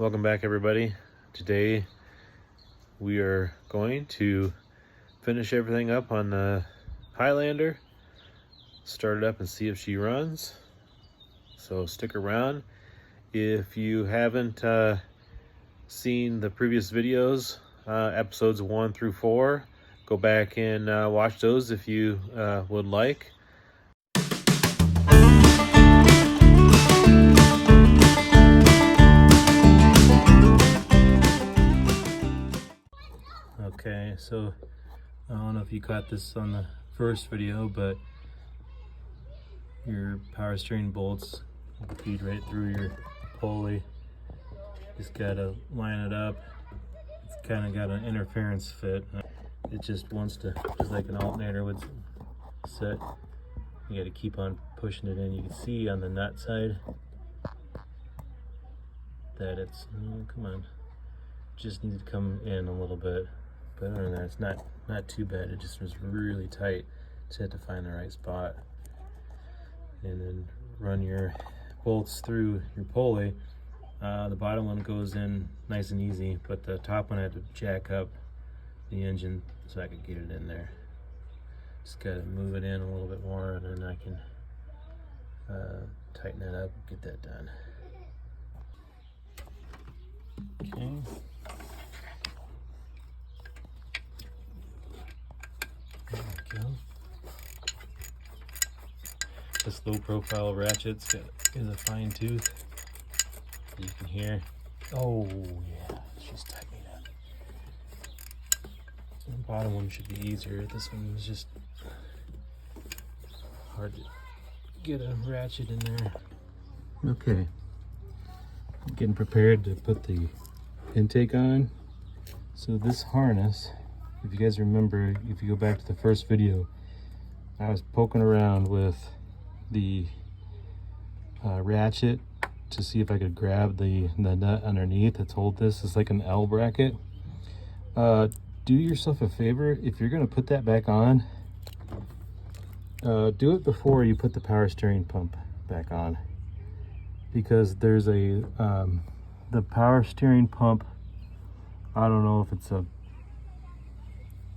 Welcome back, everybody. Today we are going to finish everything up on the Highlander, start it up and see if she runs. So stick around. If you haven't seen the previous videos, episodes 1 through 4, go back and watch those if you would like. Okay, so I don't know if you caught this on the first video, but your power steering bolts feed right through your pulley. Just gotta line it up. It's kind of got an interference fit. It just wants to, just like an alternator would set. You gotta keep on pushing it in. You can see on the nut side that it's, come on, just needs to come in a little bit. But other than that, it's not too bad. It just was really tight. Just had to find the right spot. And then run your bolts through your pulley. The bottom one goes in nice and easy, but the top one I had to jack up the engine so I could get it in there. Just gotta move it in a little bit more, and then I can tighten that up and get that done. Okay. There we go. This low profile ratchet's is a fine tooth. You can hear. Oh yeah, she's tightening up. The bottom one should be easier. This one was just hard to get a ratchet in there. Okay, getting prepared to put the intake on. So this harness, if you guys remember, if you go back to the first video, I was poking around with the ratchet to see if I could grab the nut underneath that's hold this. It's like an L bracket. Do yourself a favor, if you're gonna put that back on, do it before you put the power steering pump back on, because there's a the power steering pump, I don't know if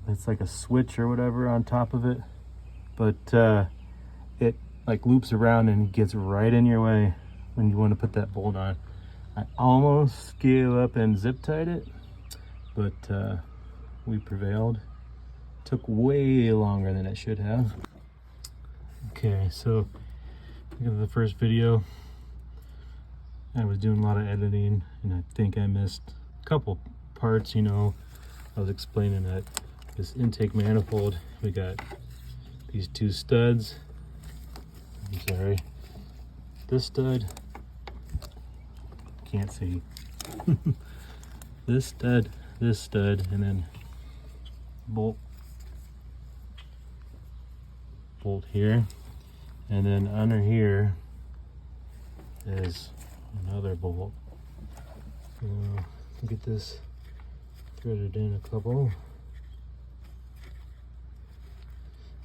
it's like a switch or whatever on top of it, but it like loops around and gets right in your way when you want to put that bolt on. I almost scaled up and zip tied it, but we prevailed. Took way longer than it should have. Okay, so look at the first video. I was doing a lot of editing, and I think I missed a couple parts. I was explaining that this intake manifold, we got these two studs. I'm sorry, this stud, can't see. this stud, and then bolt here, and then under here is another bolt. Get this threaded in a couple,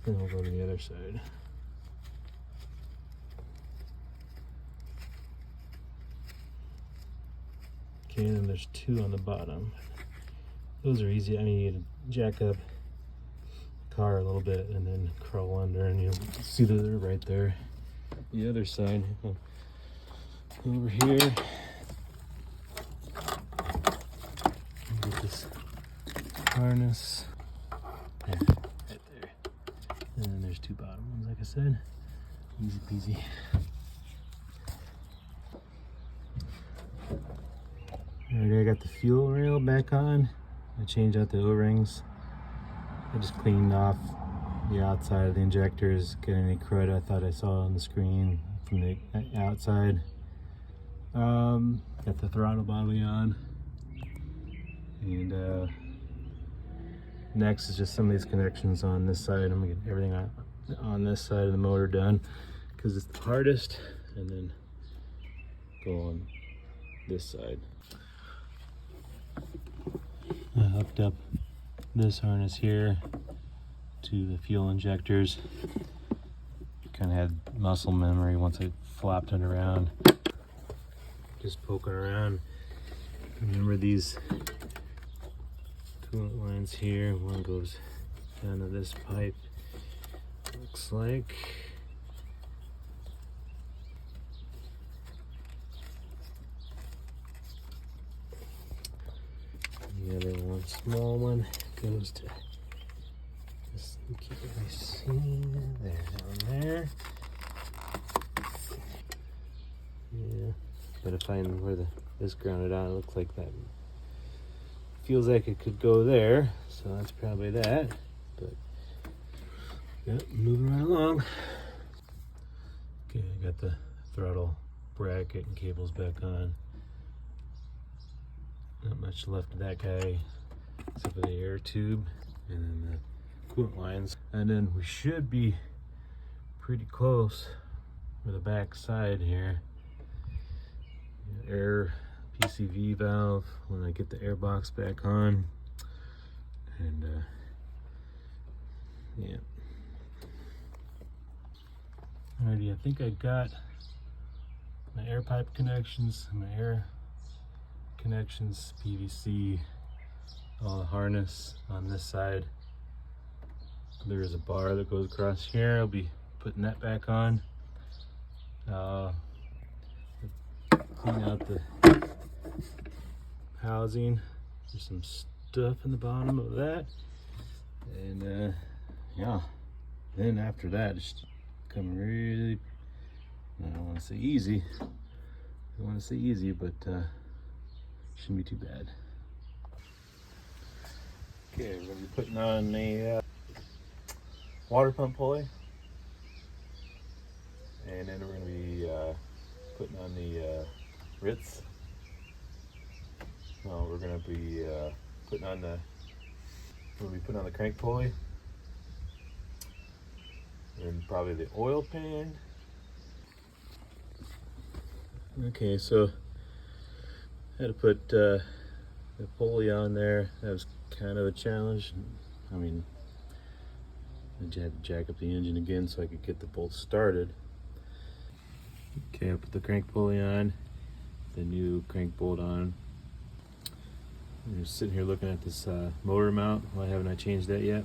then we'll go to the other side. Okay, and then there's two on the bottom. Those are easy. I mean, you jack up the car a little bit and then crawl under, and you'll see that they're right there. The other side, over here, get this harness. There, right there. And then there's two bottom ones, like I said. Easy peasy. Alright, I got the fuel rail back on. I changed out the O-rings. I just cleaned off the outside of the injectors, get any crud I thought I saw on the screen from the outside. Got the throttle body on. And next is just some of these connections on this side. I'm gonna get everything on this side of the motor done because it's the hardest, and then go on this side. I hooked up this harness here to the fuel injectors. Kind of had muscle memory once I flopped it around. Just poking around Remember these coolant lines here. One goes down to this pipe, looks like. The other one, small one, goes to this. Keep it seen there, down there. Yeah, gotta find where this grounded out. It looks like that. Feels like it could go there, so that's probably that. But yep, moving right along. Okay, I got the throttle bracket and cables back on. Not much left of that guy, except for the air tube and then the coolant lines. And then we should be pretty close with the back side here. Air PCV valve when I get the air box back on. And yeah. Alrighty, I think I got my air pipe connections, my air connections, PVC, all the harness on this side. There is a bar that goes across here. I'll be putting that back on. Clean out the housing. There's some stuff in the bottom of that. And yeah, then after that, it's become really, I don't want to say easy. I want to say easy, but shouldn't be too bad. Okay, we're gonna be putting on the water pump pulley, and then we're gonna be putting on the Ritz. No, we're gonna be putting on the crank pulley, and probably the oil pan. Okay, so I had to put the pulley on there. That was kind of a challenge. I mean, I had to jack up the engine again so I could get the bolt started. Okay, I put the crank pulley on, the new crank bolt on. I'm just sitting here looking at this motor mount. Why haven't I changed that yet?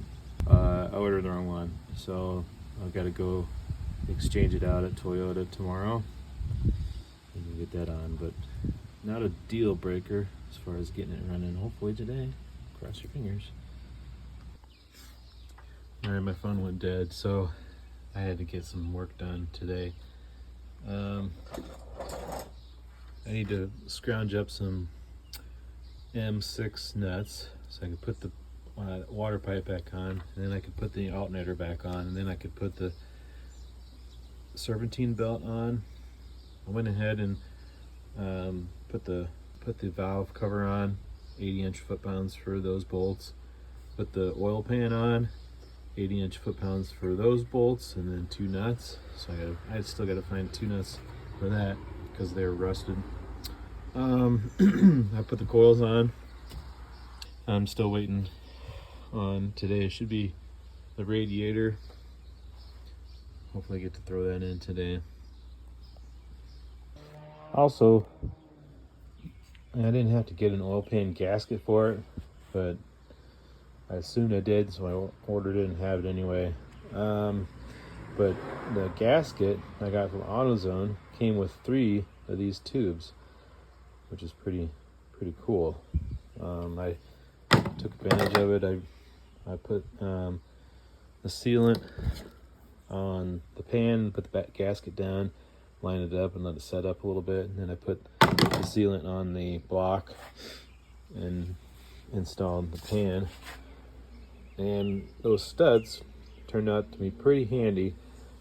I ordered the wrong one, so I've got to go exchange it out at Toyota tomorrow and get that on. But not a deal breaker as far as getting it running. Hopefully today. Cross your fingers. Alright, my phone went dead, so I had to get some work done today. I need to scrounge up some M6 nuts so I can put the water pipe back on, and then I could put the alternator back on, and then I could put the serpentine belt on. I went ahead and put the valve cover on, 80-inch foot-pounds for those bolts. Put the oil pan on, 80-inch foot-pounds for those bolts, and then 2 nuts. So I still got to find 2 nuts for that because they're rusted. I put the coils on. I'm still waiting on today. It should be the radiator. Hopefully I get to throw that in today. Also, I didn't have to get an oil pan gasket for it, but I assumed I did, so I ordered it and have it anyway. But the gasket I got from AutoZone came with 3 of these tubes, which is pretty cool. I took advantage of it. I put the sealant on the pan, put the gasket down, line it up and let it set up a little bit, and then I put the sealant on the block and installed the pan. And those studs turned out to be pretty handy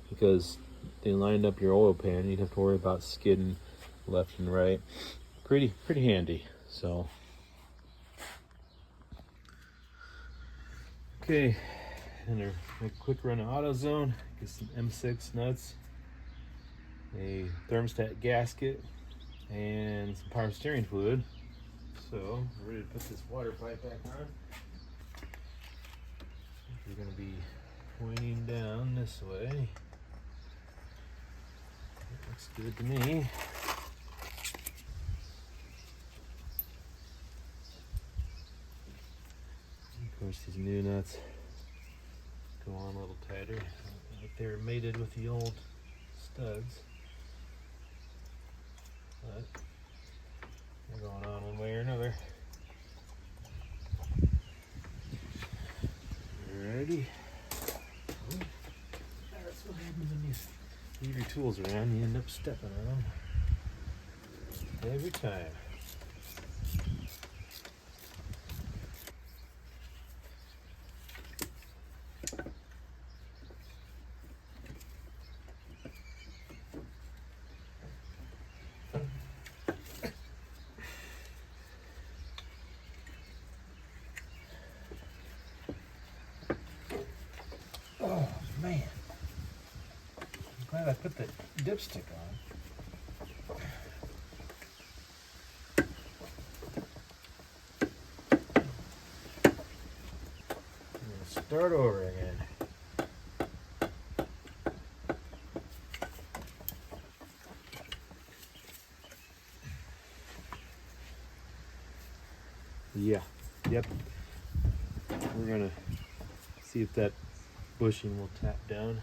because they lined up your oil pan. You'd have to worry about skidding left and right. Pretty handy. So okay, and a quick run of AutoZone, get some M6 nuts, a thermostat gasket, and some power steering fluid. So we're ready to put this water pipe back on. We're going to be pointing down this way. That looks good to me. course, these new nuts go on a little tighter. Like they're mated with the old studs. But they're going on one way or another. Alrighty. Oh, that's what happens when you leave your tools around. You end up stepping on them every time. Oh man, I'm glad I put the dipstick on. I'm gonna start over again. Yeah, yep. We're gonna see if that bushing will tap down.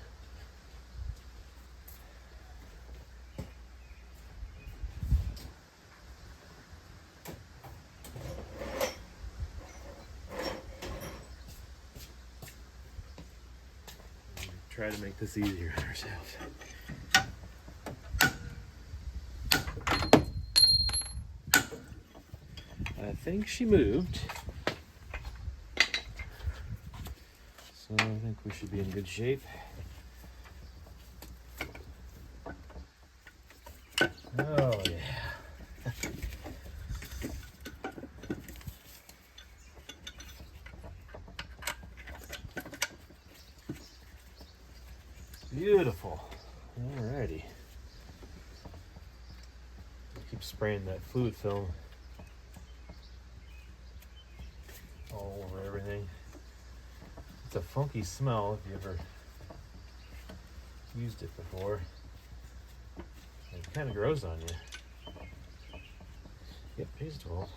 Try to make this easier on ourselves. I think she moved. So I think we should be in good shape. Oh yeah. Beautiful. Alrighty. Keep spraying that fluid film all over everything. It's a funky smell if you ever used it before. It kind of grows on you. Yep, he's 12.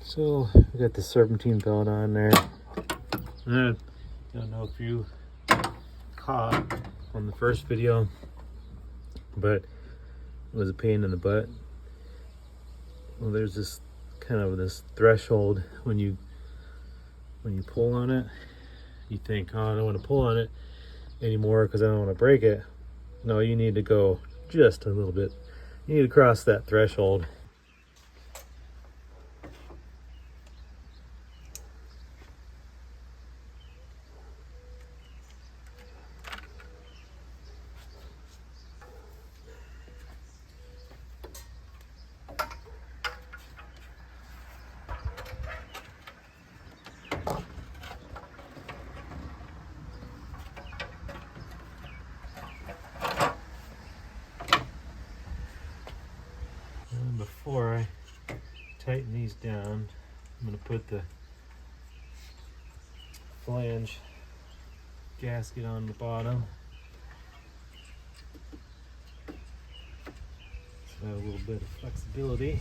So we got the serpentine belt on there. I don't know if you caught on the first video, but it was a pain in the butt. Well, there's this kind of this threshold when you pull on it. You think, oh, I don't want to pull on it anymore because I don't want to break it. No, you need to go just a little bit. You need to cross that threshold. Before I tighten these down, I'm going to put the flange gasket on the bottom. So I have a little bit of flexibility.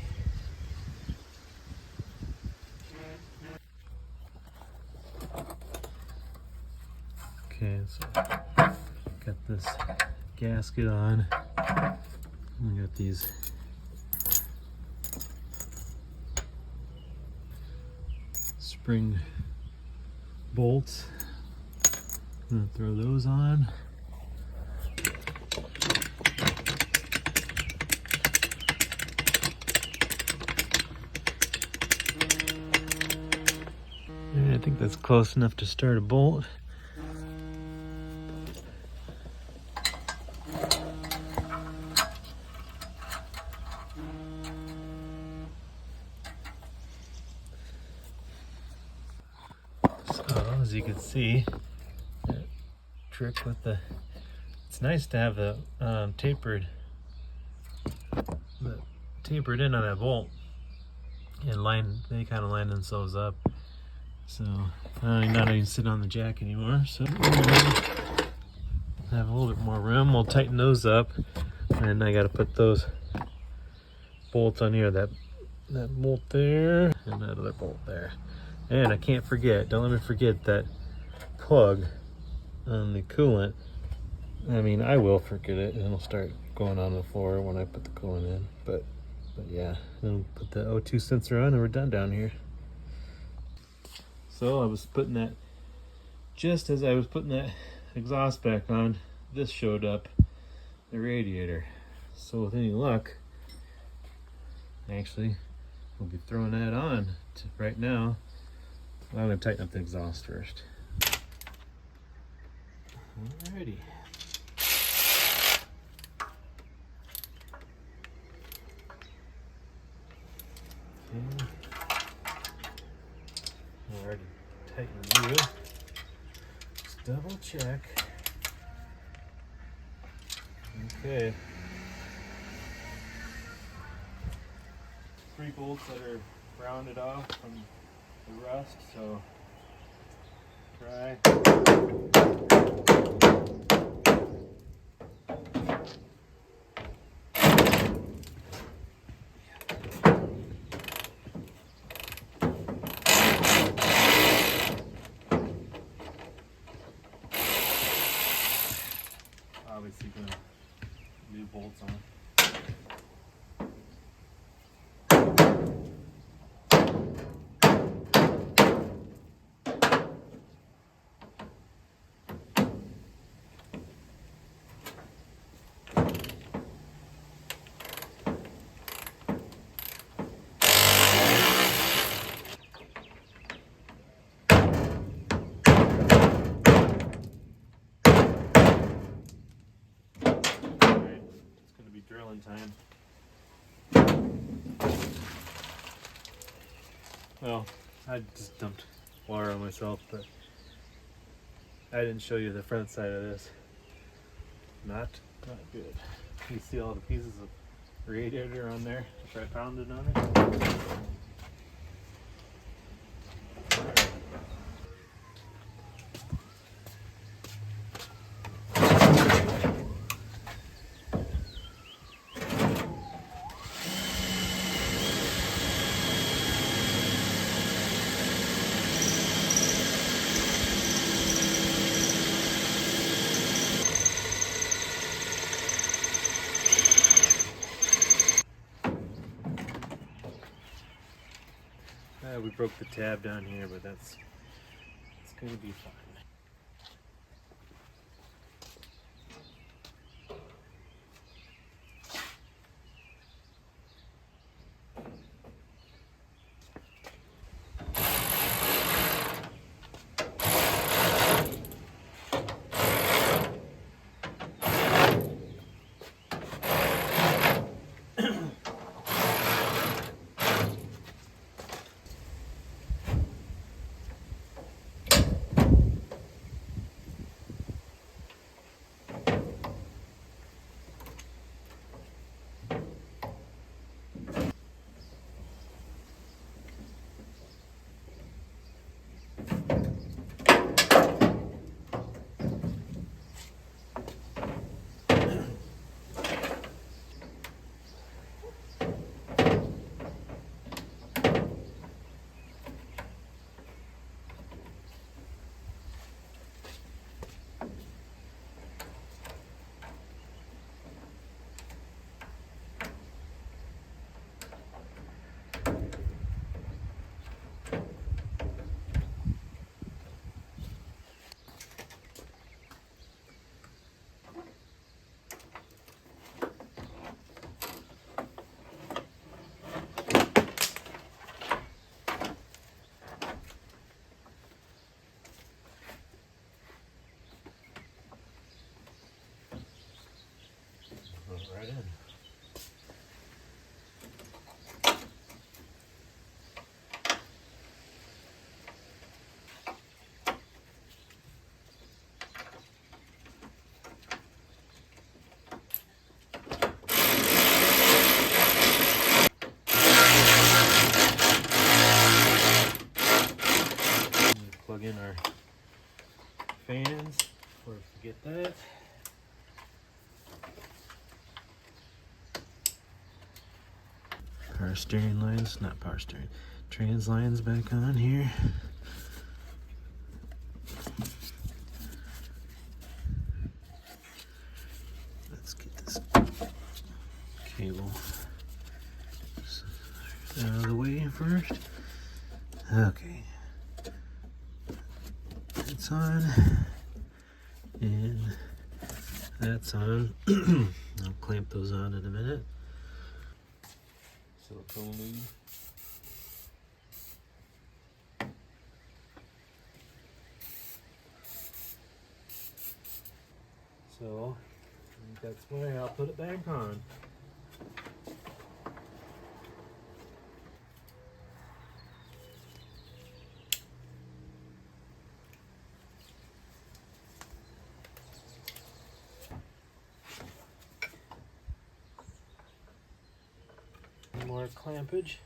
Okay, so got this gasket on. We got these spring bolts. I'm gonna throw those on. And I think that's close enough to start a bolt. As you can see, that trick with the, it's nice to have the tapered in on that bolt and they kind of line themselves up. So not even sit on the jack anymore. So we're gonna have a little bit more room. We'll tighten those up, and I got to put those bolts on here. That bolt there and that other bolt there. And I can't forget, don't let me forget that plug on the coolant. I mean, I will forget it and it'll start going on the floor when I put the coolant in. But yeah, then put the O2 sensor on and we're done down here. So I was putting that, just as I was putting that exhaust back on, this showed up, the radiator. So with any luck, actually, we'll be throwing that on right now. Well, I'm going to tighten up the exhaust first. Alrighty. Okay. Already tightened you. Just double check. Okay. 3 bolts that are rounded off from the rust, so try. Obviously gonna new bolts on. Drilling time. Well, I just dumped water on myself, but I didn't show you the front side of this. Not good. You see all the pieces of radiator on there after I pounded on it? We broke the tab down here, but it's gonna be fine. Right in. Plug in our fans before we forget that. power steering lines, not power steering, trans lines back on here. Let's get this cable out of the way first. Okay. It's on. And that's on. I'll clamp those on in a minute. Silicone lube. So that's why I'll put it back on. More clampage.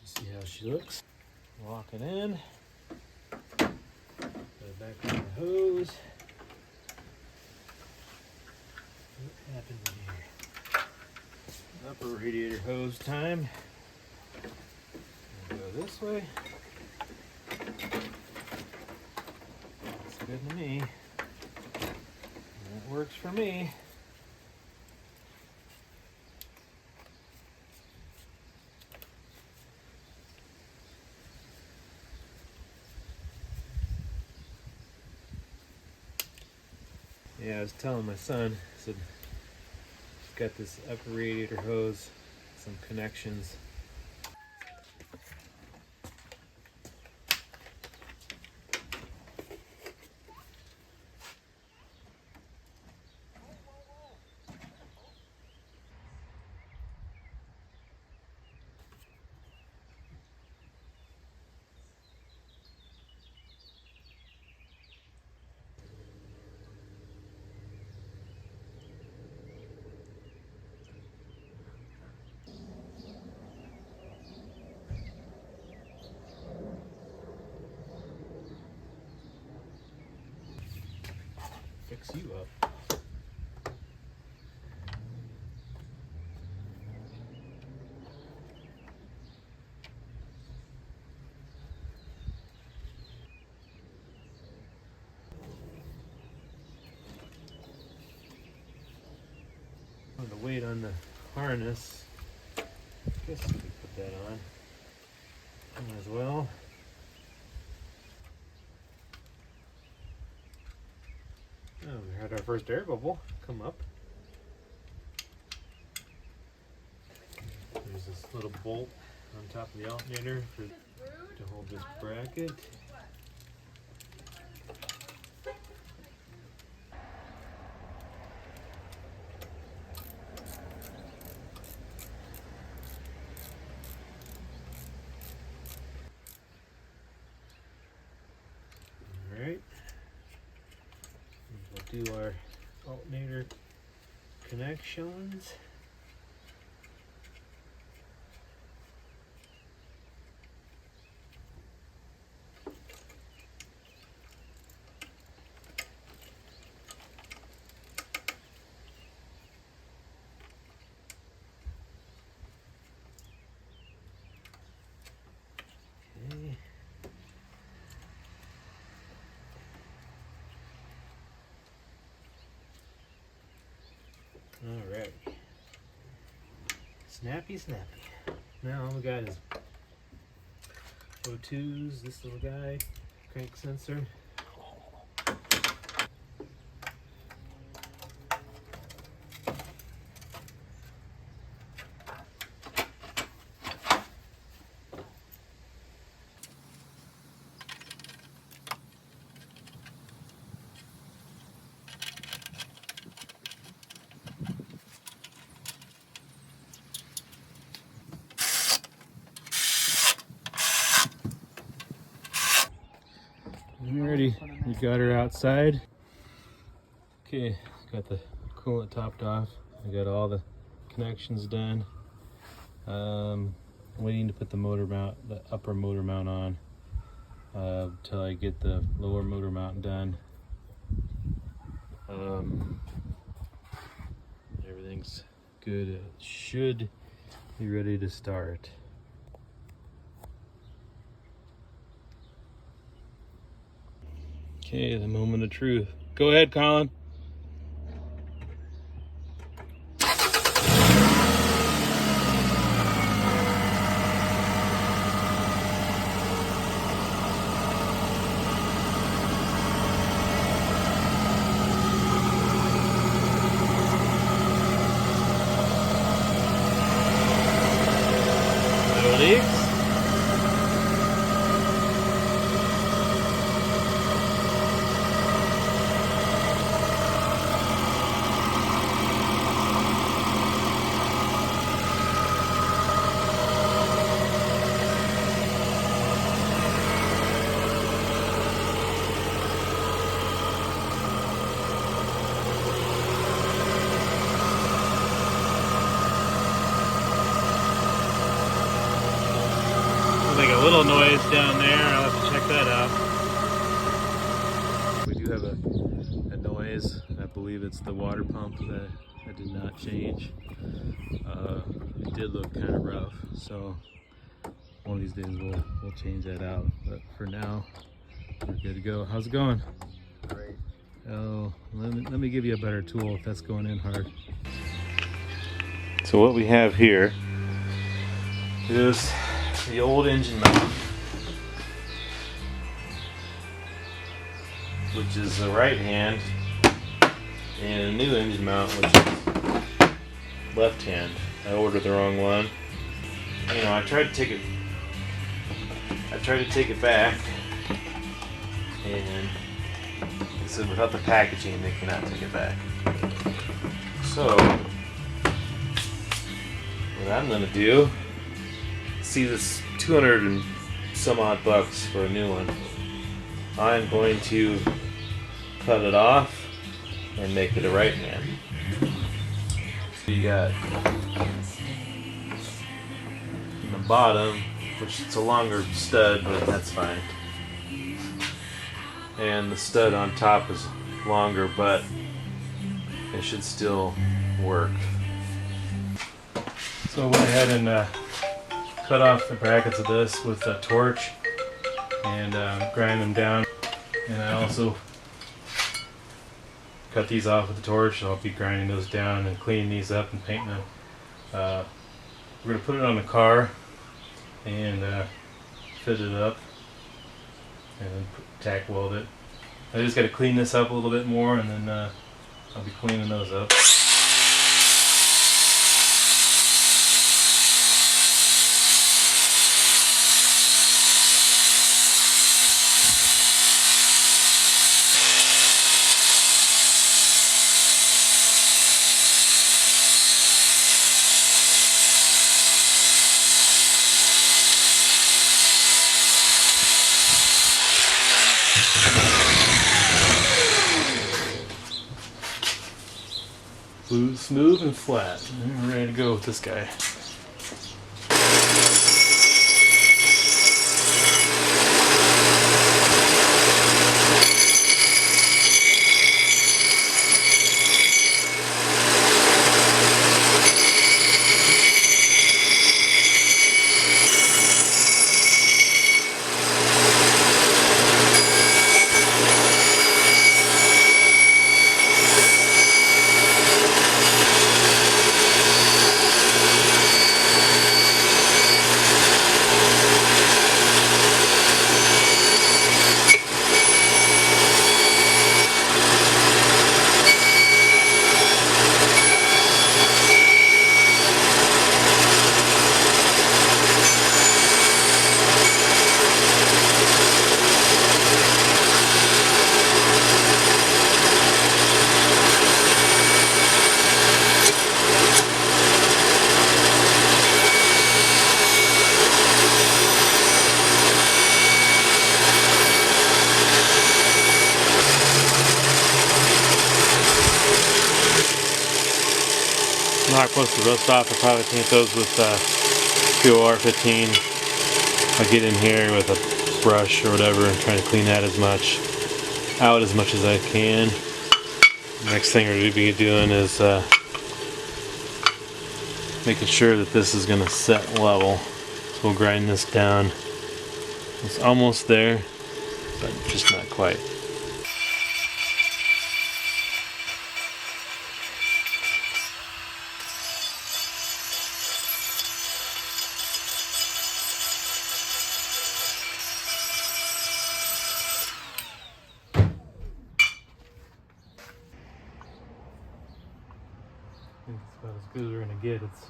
See how she looks. Lock it in. Put it back on the hose. What happened here? Upper radiator hose time. Go this way. That's good to me. That works for me. Yeah, I was telling my son, I said, got this upper radiator hose, some connections. Fix you up. On the weight on the harness, I guess we could put that on as well. Oh, we had our first air bubble come up. There's this little bolt on top of the alternator to hold this bracket. Alright. We'll do our alternator connections. Okay. All right. Snappy, snappy. Now all we got is O2s, this little guy, crank sensor. Alrighty, we got her outside. Okay, got the coolant topped off. I got all the connections done. Waiting to put the motor mount, the upper motor mount on till I get the lower motor mount done. Everything's good. It should be ready to start. Okay, the moment of truth. Go ahead, Colin. No leaks? Like a little noise down there. I'll have to check that out. We do have a noise. I believe it's the water pump that I did not change. It did look kind of rough, so one of these days we'll change that out. But for now, we're good to go. How's it going? Great. Oh, let me give you a better tool if that's going in hard. So what we have here is the old engine mount, which is the right hand, and a new engine mount, which is left hand. I ordered the wrong one. You know, I tried to take it back, and it said without the packaging they cannot take it back. So what I'm gonna do, see this 200 and some odd bucks for a new one. I'm going to cut it off and make it a right hand. So you got in the bottom, which it's a longer stud, but that's fine. And the stud on top is longer, but it should still work. So I went ahead and cut off the brackets of this with a torch and grind them down. And I also cut these off with the torch, so I'll be grinding those down and cleaning these up and painting them. We're going to put it on the car and fit it up and then tack weld it. I just got to clean this up a little bit more, and then I'll be cleaning those up. Smooth and flat. And we're ready to go with this guy. Not close to rust off. I'll probably paint those with POR15. I'll get in here with a brush or whatever and try to clean that out as much as I can. Next thing we're going to be doing is making sure that this is going to set level. So we'll grind this down. It's almost there, but just not quite. I think it's about as good as we're going to get. It's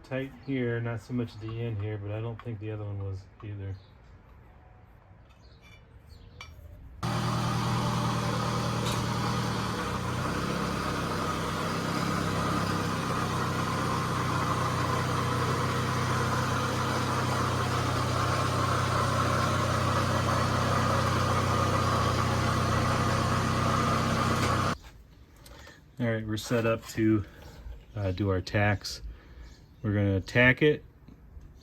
tight here, not so much at the end here, but I don't think the other one was either. All right, we're set up to do our tacks. We're going to tack it,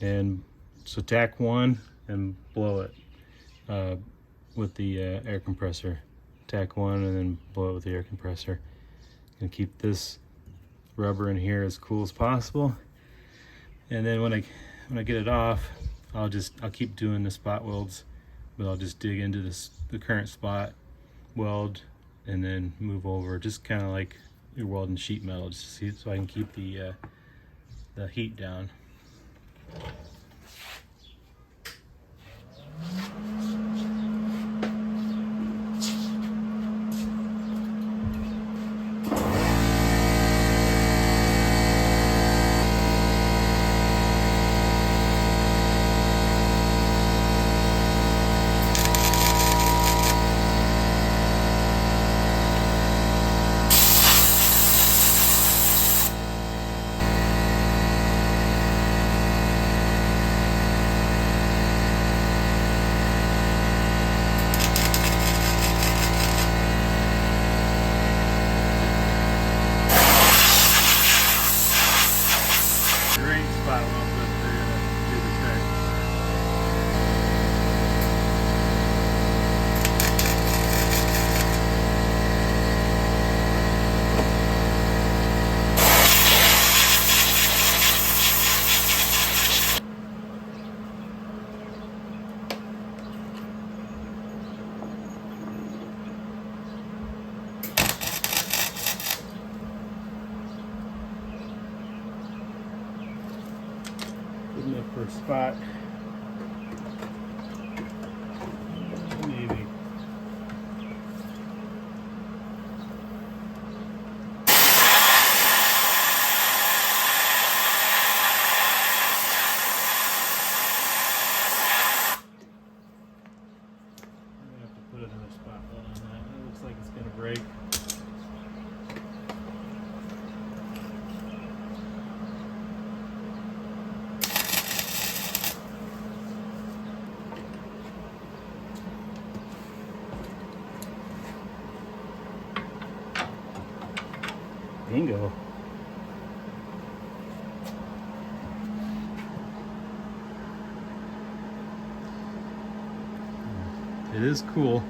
and so tack one and blow it with the air compressor. Tack one and then blow it with the air compressor. And keep this rubber in here as cool as possible. And then when I get it off, I'll keep doing the spot welds, but I'll just dig into the current spot, weld, and then move over, just kind of like you're welding sheet metal, just so I can keep the heat down. Good enough for a spot. Maybe. I'm gonna have to put another spot weld on that. It looks like it's gonna break. Bingo. It is cool.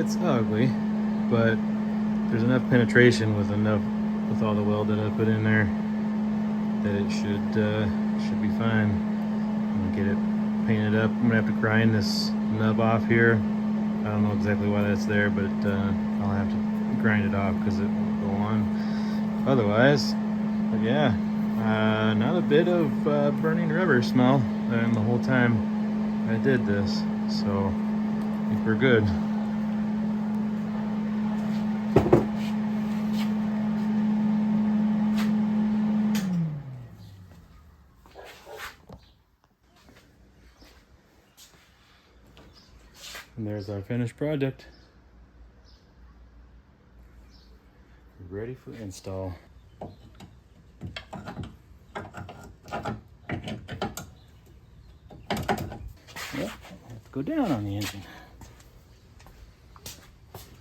it's ugly, but there's enough penetration with all the weld that I put in there that it should be fine. I'm gonna get it painted up. I'm gonna have to grind this nub off here. I don't know exactly why that's there, but I'll have to grind it off because it won't go on otherwise. But yeah, not a bit of burning rubber smell the whole time I did this, so I think we're good. And there's our finished project. Ready for install. Yep, have to go down on the engine.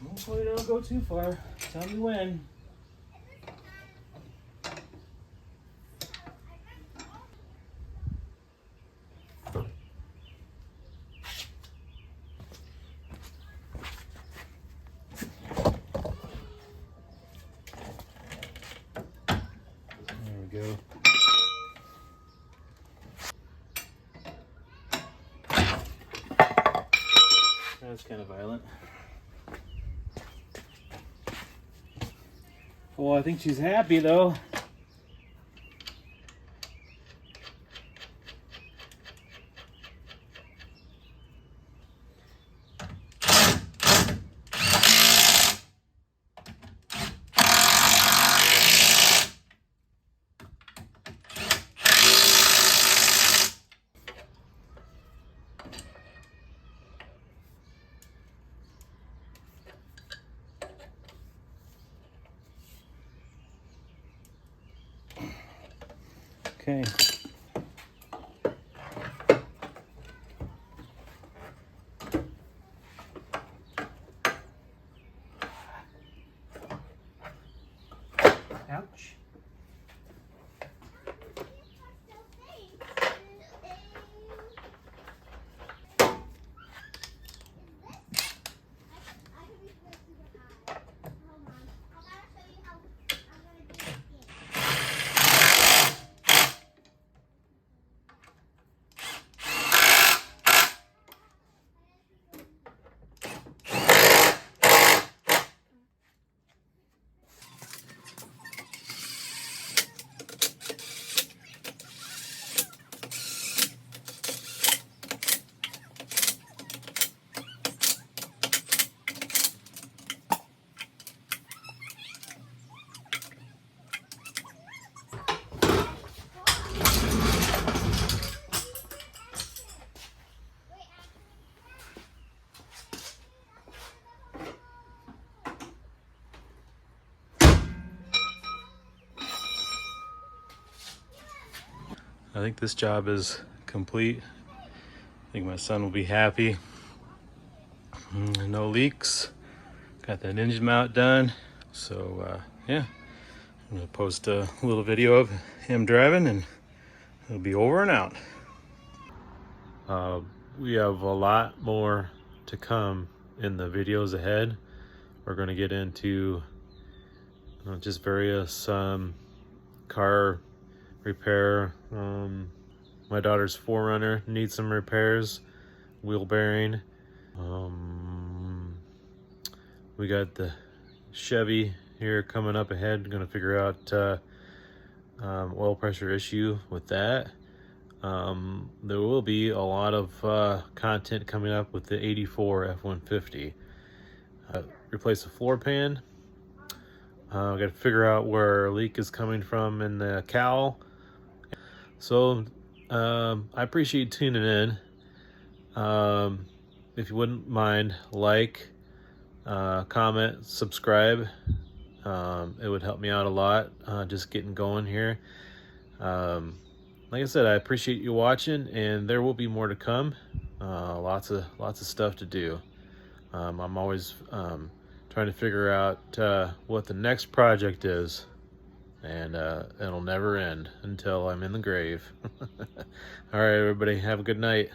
Hopefully don't go too far. Tell me when. There we go. That's kind of violent. Well, I think she's happy though. Okay. Ouch. I think this job is complete. I think my son will be happy. No leaks. Got that engine mount done. So yeah, I'm gonna post a little video of him driving and it'll be over and out. We have a lot more to come in the videos ahead. We're gonna get into just various car repair. My daughter's 4Runner needs some repairs, wheel bearing. We got the Chevy here coming up ahead. Gonna figure out oil pressure issue with that. There will be a lot of content coming up with the 84 F-150. Replace the floor pan. Got to figure out where a leak is coming from in the cowl. So I appreciate you tuning in. If you wouldn't mind, like, comment, subscribe. It would help me out a lot, just getting going here. Like I said, I appreciate you watching, and there will be more to come. Lots of stuff to do. I'm always trying to figure out what the next project is, and it'll never end until I'm in the grave. All right, everybody, have a good night.